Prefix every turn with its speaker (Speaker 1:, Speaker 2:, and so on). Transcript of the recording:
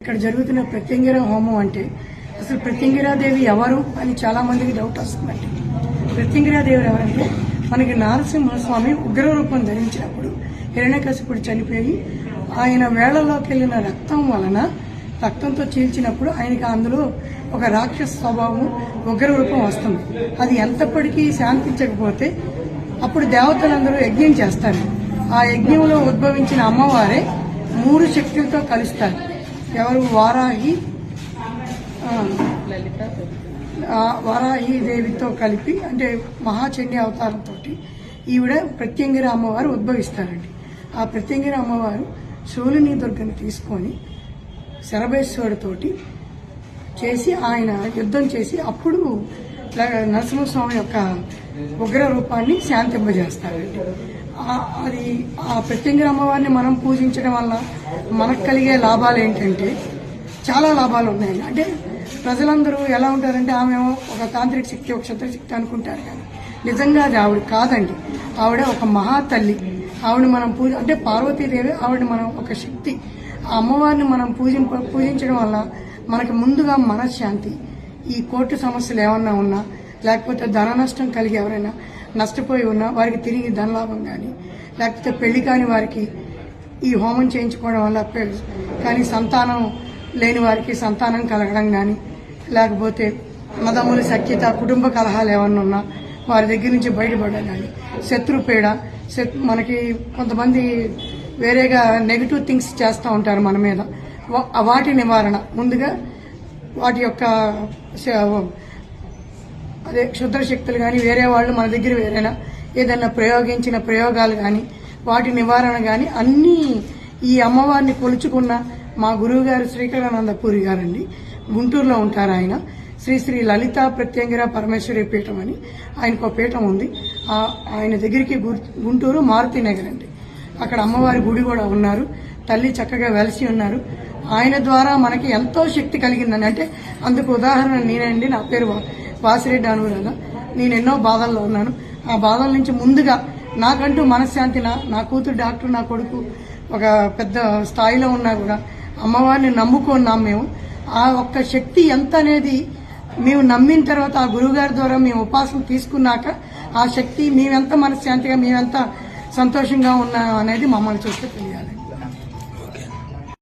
Speaker 1: ఇక్కడ జరుగుతున్న ప్రత్యంగిర హోమం అంటే అసలు ప్రత్యంగిరాదేవి ఎవరు అని చాలా మందికి డౌట్ వస్తుందండి. ప్రత్యంగిరాదేవి ఎవరంటే మనకి నరసింహస్వామి ఉగ్ర రూపం ధరించినప్పుడు హిరణ్యకశిపుడు చనిపోయి ఆయన వేళ్లలోకి వెళ్ళిన రక్తం వలన రక్తంతో చీల్చినప్పుడు ఆయనకి అందులో ఒక రాక్షస స్వభావం ఉగ్ర రూపం వస్తుంది. అది ఎంతప్పటికీ శాంతించకపోతే అప్పుడు దేవతలందరూ యజ్ఞం చేస్తారు. ఆ యజ్ఞంలో ఉద్భవించిన అమ్మవారే 3 శక్తులతో కలుస్తారు. ఎవరు? వారాహి దేవితో కలిపి అంటే మహాచండీ అవతారంతో ఈవిడ ప్రత్యంగిర అమ్మవారు ఉద్భవిస్తారండి. ఆ ప్రత్యంగిర అమ్మవారు శూలిని దుర్గని తీసుకొని శరభేశ్వరుడితోటి చేసి ఆయన యుద్ధం చేసి అప్పుడు నరసింహస్వామి యొక్క ఉగ్ర రూపాన్ని శాంతింపజేస్తారండి. అది ఆ ప్రత్యంగిర అమ్మవారిని మనం పూజించడం వల్ల మనకు కలిగే లాభాలు ఏంటంటే చాలా లాభాలు ఉన్నాయండి. అంటే ప్రజలందరూ ఎలా ఉంటారంటే ఆమె ఒక తాంత్రిక శక్తి, ఒక క్షత్రశక్తి అనుకుంటారు, కానీ నిజంగా అది ఆవిడ కాదండి. ఆవిడ ఒక మహాతల్లి. ఆవిడ మనం అంటే పార్వతీదేవి, ఆవిడ మనం ఒక శక్తి. ఆ అమ్మవారిని మనం పూజించడం వల్ల మనకి ముందుగా మనశ్శాంతి, ఈ కోర్టు సమస్యలు ఏమన్నా ఉన్నా, లేకపోతే ధన నష్టం కలిగి ఎవరైనా నష్టపోయి ఉన్నా వారికి తిరిగి ధనలాభం కానీ, లేకపోతే పెళ్లి కాని వారికి ఈ హోమం చేయించుకోవడం వల్ల కానీ సంతానం లేని వారికి సంతానం కలగడం కానీ, లేకపోతే అన్నదమ్ముల సఖ్యత, కుటుంబ కలహాలు ఏమన్నా ఉన్నా వారి దగ్గర నుంచి బయటపడడం కానీ, శత్రుపీడ, మనకి కొంతమంది వేరేగా నెగిటివ్ థింగ్స్ చేస్తూ ఉంటారు మన మీద, వాటి నివారణ ముందుగా వాటి యొక్క అదే క్షుద్ర శక్తులు కానీ వేరే వాళ్ళు మన దగ్గర వేరేనా ఏదన్నా ప్రయోగించిన ప్రయోగాలు కానీ వాటి నివారణ కానీ అన్నీ ఈ అమ్మవారిని కొలుచుకున్న మా గురువు గారు శ్రీకరానందపూరి గారండి. గుంటూరులో ఉంటారు ఆయన. శ్రీ శ్రీ లలితా ప్రత్యంగిర పరమేశ్వరి పీఠం అని ఆయనకు పీఠం ఉంది. ఆయన దగ్గరికి గుంటూరు మారుతి నగర్ అండి. అక్కడ అమ్మవారి గుడి కూడా ఉన్నారు. తల్లి చక్కగా వెలిసి ఉన్నారు. ఆయన ద్వారా మనకి ఎంతో శక్తి కలిగిందని. అంటే అందుకు ఉదాహరణ నేనండి. నా పేరు వాసిరెడ్డి అనురాధ. నేను ఎన్నో బాధల్లో ఉన్నాను. ఆ బాధల నుంచి ముందుగా నాకంటూ మనశ్శాంతి, నా కూతురు డాక్టర్, నా కొడుకు ఒక పెద్ద స్థాయిలో ఉన్నా కూడా అమ్మవారిని నమ్ముకున్నాం మేము. ఆ ఒక్క శక్తి ఎంత అనేది మేము నమ్మిన తర్వాత ఆ గురువుగారి ద్వారా మేము ఉపాసన తీసుకున్నాక ఆ శక్తి మేమెంత మనశ్శాంతిగా మేమెంత సంతోషంగా ఉన్నాం అనేది మమ్మల్ని చూస్తే తెలియాలి.